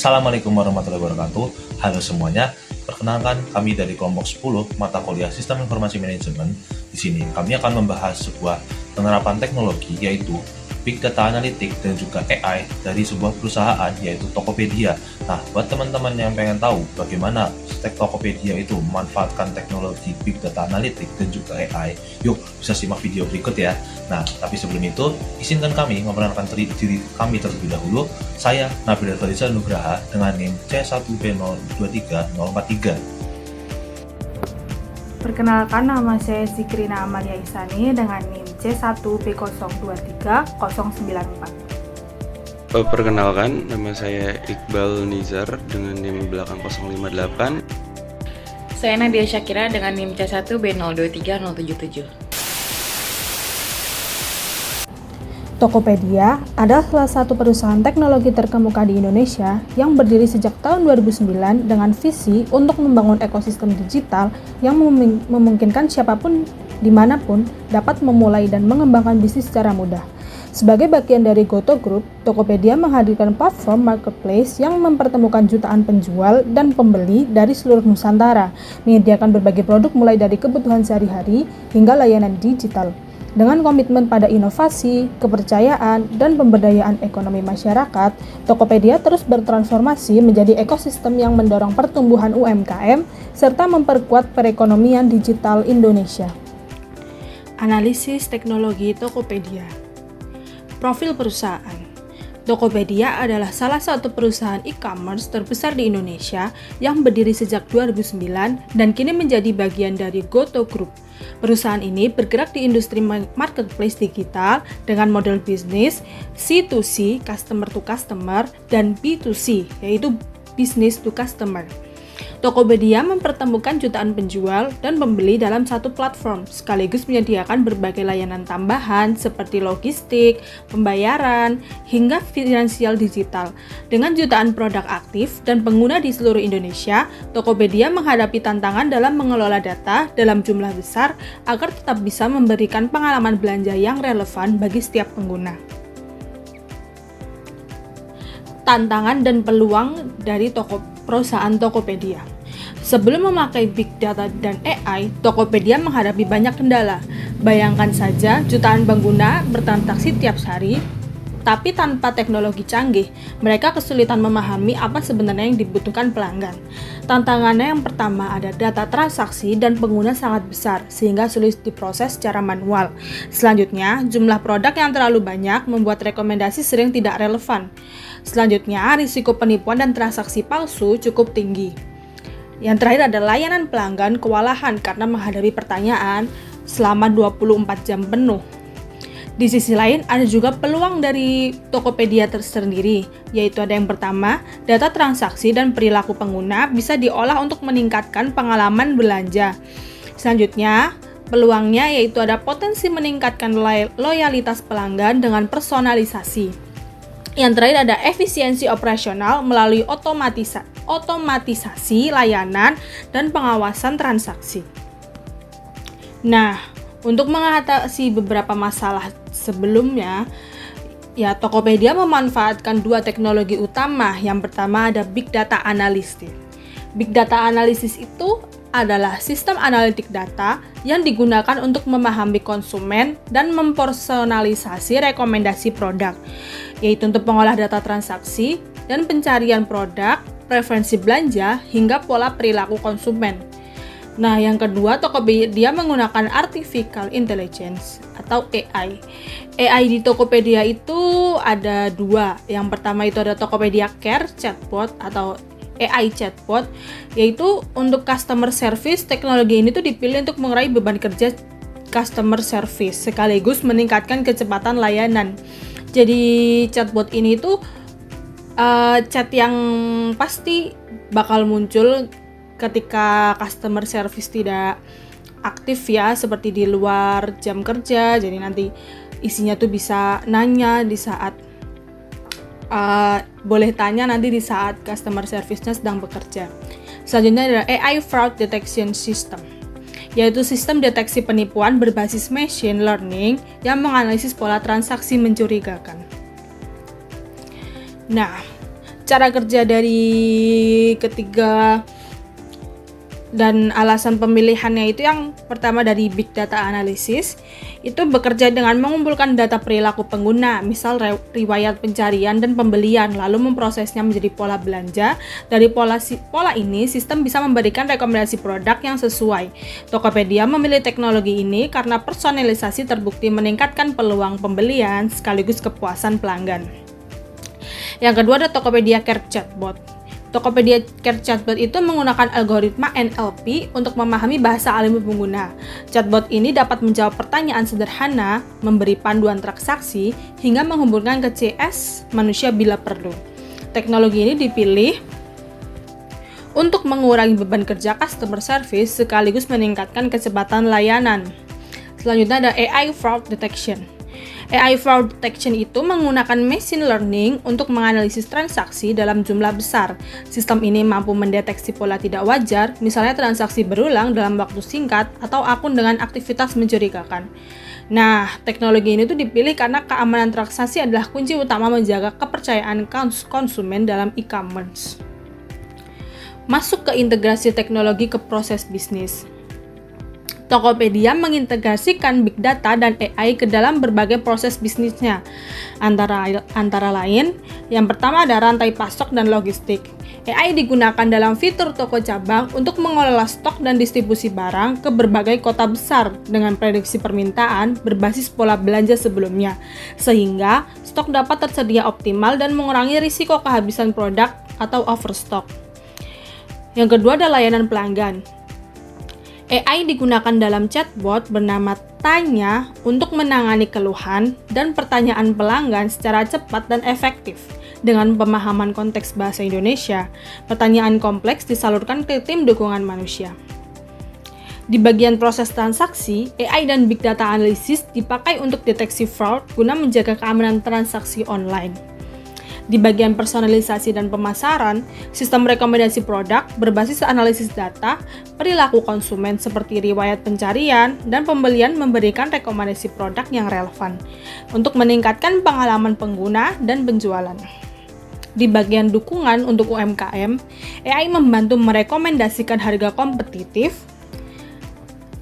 Assalamualaikum warahmatullahi wabarakatuh. Halo semuanya. Perkenalkan, kami dari kelompok 10 mata kuliah Sistem Informasi Manajemen. Di sini kami akan membahas sebuah penerapan teknologi yaitu Big Data Analytics dan juga AI dari sebuah perusahaan yaitu Tokopedia. Nah, buat teman-teman yang pengen tahu bagaimana Tokopedia itu memanfaatkan teknologi Big Data Analytics dan juga AI, yuk bisa simak video berikut ya. Nah, tapi sebelum itu, izinkan kami memperkenalkan diri kami terlebih dahulu. Saya Nabil Farizal Nugraha dengan NIM C1B023043. Perkenalkan, nama saya Zikrina Amalia Ihsani dengan NIM C1B023094. Perkenalkan, nama saya Iqbal Nizar dengan NIM belakang 058. Saya Nadia Syakira dengan NIM C1B023077. Tokopedia adalah salah satu perusahaan teknologi terkemuka di Indonesia yang berdiri sejak tahun 2009 dengan visi untuk membangun ekosistem digital yang memungkinkan siapapun dimanapun dapat memulai dan mengembangkan bisnis secara mudah. Sebagai bagian dari Goto Group, Tokopedia menghadirkan platform marketplace yang mempertemukan jutaan penjual dan pembeli dari seluruh Nusantara, menyediakan berbagai produk mulai dari kebutuhan sehari-hari hingga layanan digital. Dengan komitmen pada inovasi, kepercayaan, dan pemberdayaan ekonomi masyarakat, Tokopedia terus bertransformasi menjadi ekosistem yang mendorong pertumbuhan UMKM serta memperkuat perekonomian digital Indonesia. Analisis teknologi Tokopedia. Profil perusahaan. Tokopedia adalah salah satu perusahaan e-commerce terbesar di Indonesia yang berdiri sejak 2009 dan kini menjadi bagian dari Goto Group. Perusahaan ini bergerak di industri marketplace digital dengan model bisnis C2C, customer to customer, dan B2C, yaitu business to customer. Tokopedia mempertemukan jutaan penjual dan pembeli dalam satu platform, sekaligus menyediakan berbagai layanan tambahan seperti logistik, pembayaran, hingga finansial digital. Dengan jutaan produk aktif dan pengguna di seluruh Indonesia, Tokopedia menghadapi tantangan dalam mengelola data dalam jumlah besar agar tetap bisa memberikan pengalaman belanja yang relevan bagi setiap pengguna. Tantangan dan peluang dari perusahaan Tokopedia. Sebelum memakai Big Data dan AI, Tokopedia menghadapi banyak kendala. Bayangkan saja jutaan pengguna bertransaksi tiap hari, tapi tanpa teknologi canggih, mereka kesulitan memahami apa sebenarnya yang dibutuhkan pelanggan. Tantangannya yang pertama ada data transaksi dan pengguna sangat besar, sehingga sulit diproses secara manual. Selanjutnya, jumlah produk yang terlalu banyak membuat rekomendasi sering tidak relevan. Selanjutnya, risiko penipuan dan transaksi palsu cukup tinggi. Yang terakhir ada layanan pelanggan kewalahan karena menghadapi pertanyaan selama 24 jam penuh. Di sisi lain, ada juga peluang dari Tokopedia tersendiri, yaitu ada yang pertama, data transaksi dan perilaku pengguna bisa diolah untuk meningkatkan pengalaman belanja. Selanjutnya, peluangnya yaitu ada potensi meningkatkan loyalitas pelanggan dengan personalisasi. Yang terakhir ada efisiensi operasional melalui otomatisasi layanan dan pengawasan transaksi. Nah, untuk mengatasi beberapa masalah sebelumnya, Tokopedia memanfaatkan dua teknologi utama. Yang pertama ada Big Data Analysis. Big Data Analysis itu adalah sistem analitik data yang digunakan untuk memahami konsumen dan mempersonalisasi rekomendasi produk, yaitu untuk mengolah data transaksi dan pencarian produk, preferensi belanja, hingga pola perilaku konsumen. Nah, yang kedua, Tokopedia menggunakan Artificial Intelligence atau AI. AI di Tokopedia itu ada dua. Yang pertama itu ada Tokopedia Care Chatbot atau AI chatbot, yaitu untuk customer service. Teknologi ini tuh dipilih untuk mengurangi beban kerja customer service sekaligus meningkatkan kecepatan layanan. Jadi chatbot ini tuh chat yang pasti bakal muncul ketika customer service tidak aktif ya, seperti di luar jam kerja. Jadi nanti isinya tuh bisa nanya di saat boleh tanya nanti di saat customer service-nya sedang bekerja. Selanjutnya adalah AI Fraud Detection System, yaitu sistem deteksi penipuan berbasis machine learning yang menganalisis pola transaksi mencurigakan. Nah, Cara kerja dari ketiga dan alasan pemilihannya itu yang pertama dari Big Data Analysis, itu bekerja dengan mengumpulkan data perilaku pengguna, misal riwayat pencarian dan pembelian, lalu memprosesnya menjadi pola belanja. Dari pola ini, sistem bisa memberikan rekomendasi produk yang sesuai. Tokopedia memilih teknologi ini karena personalisasi terbukti meningkatkan peluang pembelian sekaligus kepuasan pelanggan. Yang kedua ada Tokopedia Care Chatbot. Tokopedia Care Chatbot itu menggunakan algoritma NLP untuk memahami bahasa alami pengguna. Chatbot ini dapat menjawab pertanyaan sederhana, memberi panduan transaksi, hingga menghubungkan ke CS manusia bila perlu. Teknologi ini dipilih untuk mengurangi beban kerja customer service sekaligus meningkatkan kecepatan layanan. Selanjutnya ada AI Fraud Detection. AI Fraud Detection itu menggunakan machine learning untuk menganalisis transaksi dalam jumlah besar. Sistem ini mampu mendeteksi pola tidak wajar, misalnya transaksi berulang dalam waktu singkat atau akun dengan aktivitas mencurigakan. Nah, teknologi ini tuh dipilih karena keamanan transaksi adalah kunci utama menjaga kepercayaan konsumen dalam e-commerce. Masuk ke integrasi teknologi ke proses bisnis. Tokopedia mengintegrasikan big data dan AI ke dalam berbagai proses bisnisnya. Antara lain, yang pertama ada rantai pasok dan logistik. AI digunakan dalam fitur toko cabang untuk mengelola stok dan distribusi barang ke berbagai kota besar dengan prediksi permintaan berbasis pola belanja sebelumnya, sehingga stok dapat tersedia optimal dan mengurangi risiko kehabisan produk atau overstock. Yang kedua ada layanan pelanggan. AI digunakan dalam chatbot bernama Tanya untuk menangani keluhan dan pertanyaan pelanggan secara cepat dan efektif. Dengan pemahaman konteks bahasa Indonesia, pertanyaan kompleks disalurkan ke tim dukungan manusia. Di bagian proses transaksi, AI dan Big Data Analysis dipakai untuk deteksi fraud guna menjaga keamanan transaksi online. Di bagian personalisasi dan pemasaran, sistem rekomendasi produk berbasis analisis data, perilaku konsumen seperti riwayat pencarian, dan pembelian memberikan rekomendasi produk yang relevan untuk meningkatkan pengalaman pengguna dan penjualan. Di bagian dukungan untuk UMKM, AI membantu merekomendasikan harga kompetitif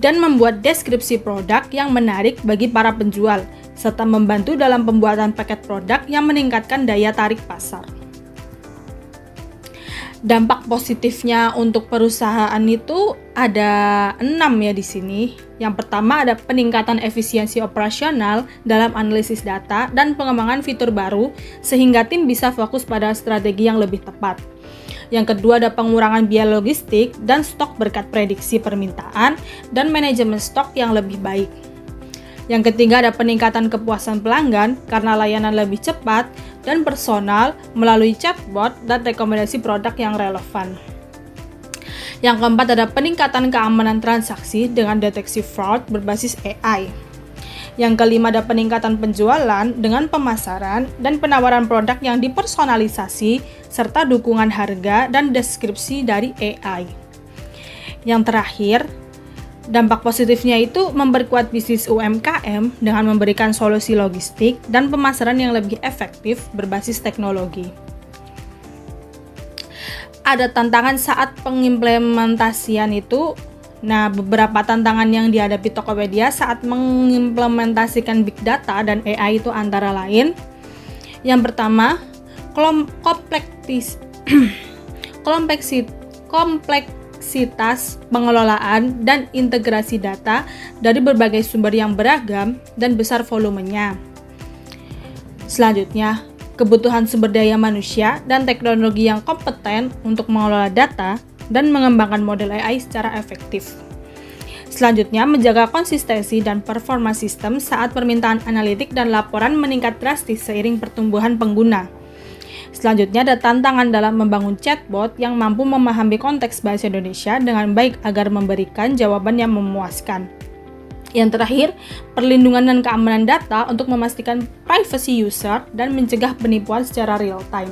dan membuat deskripsi produk yang menarik bagi para penjual, serta membantu dalam pembuatan paket produk yang meningkatkan daya tarik pasar. Dampak positifnya untuk perusahaan itu ada 6 ya di sini. Yang pertama ada peningkatan efisiensi operasional dalam analisis data dan pengembangan fitur baru sehingga tim bisa fokus pada strategi yang lebih tepat. Yang kedua ada pengurangan biaya logistik dan stok berkat prediksi permintaan dan manajemen stok yang lebih baik. Yang ketiga ada peningkatan kepuasan pelanggan karena layanan lebih cepat dan personal melalui chatbot dan rekomendasi produk yang relevan. Yang keempat ada peningkatan keamanan transaksi dengan deteksi fraud berbasis AI. Yang kelima ada peningkatan penjualan dengan pemasaran dan penawaran produk yang dipersonalisasi serta dukungan harga dan deskripsi dari AI. Yang terakhir, dampak positifnya itu memperkuat bisnis UMKM dengan memberikan solusi logistik dan pemasaran yang lebih efektif berbasis teknologi. Ada tantangan saat pengimplementasian itu. Nah, beberapa tantangan yang dihadapi Tokopedia saat mengimplementasikan big data dan AI itu antara lain. Yang pertama, kompleksitas pengelolaan dan integrasi data dari berbagai sumber yang beragam dan besar volumenya. Selanjutnya, kebutuhan sumber daya manusia dan teknologi yang kompeten untuk mengelola data dan mengembangkan model AI secara efektif. Selanjutnya, menjaga konsistensi dan performa sistem saat permintaan analitik dan laporan meningkat drastis seiring pertumbuhan pengguna. Selanjutnya, ada tantangan dalam membangun chatbot yang mampu memahami konteks bahasa Indonesia dengan baik agar memberikan jawaban yang memuaskan. Yang terakhir, perlindungan dan keamanan data untuk memastikan privacy user dan mencegah penipuan secara real time.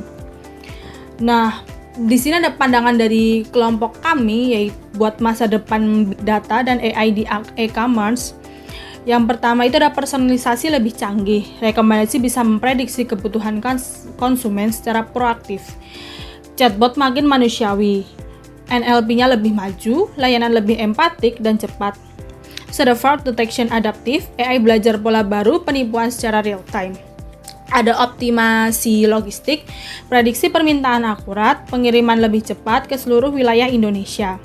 Nah, di sini ada pandangan dari kelompok kami yaitu buat masa depan big data dan AI di e-commerce. Yang pertama itu ada personalisasi lebih canggih. Rekomendasi bisa memprediksi kebutuhan konsumen secara proaktif. Chatbot makin manusiawi. NLP-nya lebih maju, layanan lebih empatik dan cepat. Ada fraud detection adaptif, AI belajar pola baru, penipuan secara real time. Ada optimasi logistik, prediksi permintaan akurat, pengiriman lebih cepat ke seluruh wilayah Indonesia.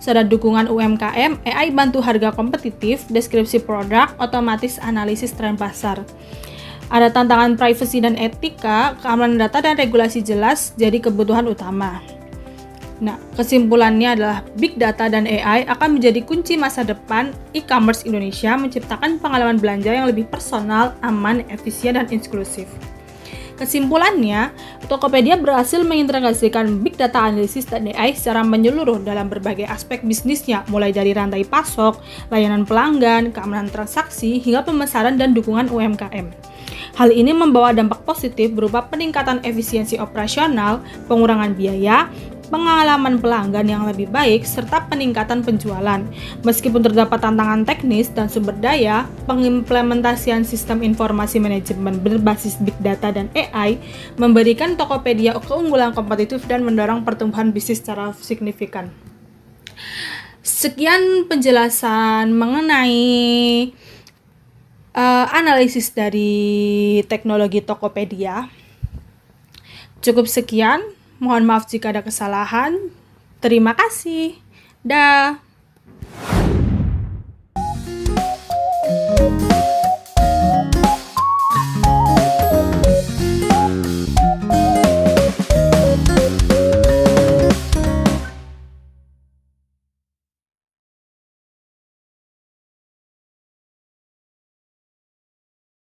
Ada dukungan UMKM, AI bantu harga kompetitif, deskripsi produk, otomatis analisis tren pasar. Ada tantangan privacy dan etika, keamanan data dan regulasi jelas jadi kebutuhan utama. Nah, kesimpulannya adalah Big Data dan AI akan menjadi kunci masa depan e-commerce Indonesia, menciptakan pengalaman belanja yang lebih personal, aman, efisien, dan inklusif. Kesimpulannya, Tokopedia berhasil mengintegrasikan Big Data Analysis dan AI secara menyeluruh dalam berbagai aspek bisnisnya, mulai dari rantai pasok, layanan pelanggan, keamanan transaksi, hingga pemesanan dan dukungan UMKM. Hal ini membawa dampak positif berupa peningkatan efisiensi operasional, pengurangan biaya, pengalaman pelanggan yang lebih baik, serta peningkatan penjualan. Meskipun terdapat tantangan teknis dan sumber daya, pengimplementasian sistem informasi manajemen berbasis Big Data dan AI memberikan Tokopedia keunggulan kompetitif dan mendorong pertumbuhan bisnis secara signifikan. Sekian penjelasan mengenai analisis dari teknologi Tokopedia. Cukup sekian. Mohon maaf jika ada kesalahan. Terima kasih. Dah.